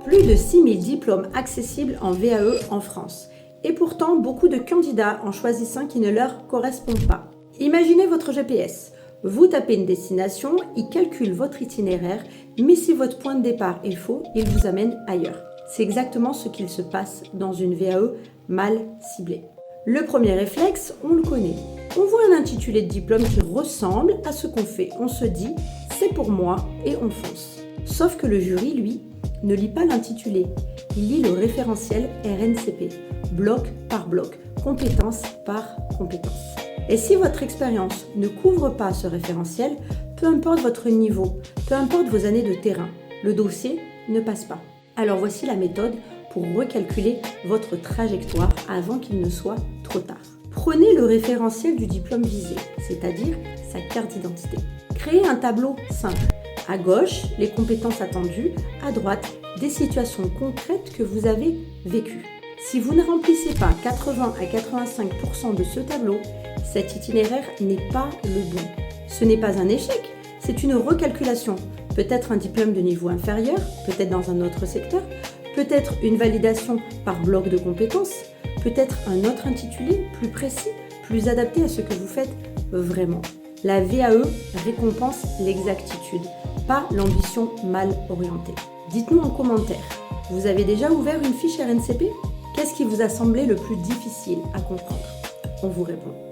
Plus de 6000 diplômes accessibles en VAE en France. Et pourtant, beaucoup de candidats en choisissent un qui ne leur correspond pas. Imaginez votre GPS. Vous tapez une destination, il calcule votre itinéraire, mais si votre point de départ est faux, il vous amène ailleurs. C'est exactement ce qu'il se passe dans une VAE mal ciblée. Le premier réflexe, on le connaît. On voit un intitulé de diplôme qui ressemble à ce qu'on fait. On se dit, c'est pour moi et on fonce. Sauf que le jury, lui, ne lit pas l'intitulé. Il lit le référentiel RNCP, bloc par bloc, compétence par compétence. Et si votre expérience ne couvre pas ce référentiel, peu importe votre niveau, peu importe vos années de terrain, le dossier ne passe pas. Alors voici la méthode pour recalculer votre trajectoire avant qu'il ne soit trop tard. Prenez le référentiel du diplôme visé, c'est-à-dire sa carte d'identité. Créez un tableau simple. À gauche, les compétences attendues, à droite, des situations concrètes que vous avez vécues. Si vous ne remplissez pas 80 à 85% de ce tableau, cet itinéraire n'est pas le bon. Ce n'est pas un échec, c'est une recalculation. Peut-être un diplôme de niveau inférieur, peut-être dans un autre secteur, peut-être une validation par bloc de compétences, peut-être un autre intitulé plus précis, plus adapté à ce que vous faites vraiment. La VAE récompense l'exactitude, pas l'ambition mal orientée. Dites-nous en commentaire, vous avez déjà ouvert une fiche RNCP ? Qu'est-ce qui vous a semblé le plus difficile à comprendre ? On vous répond.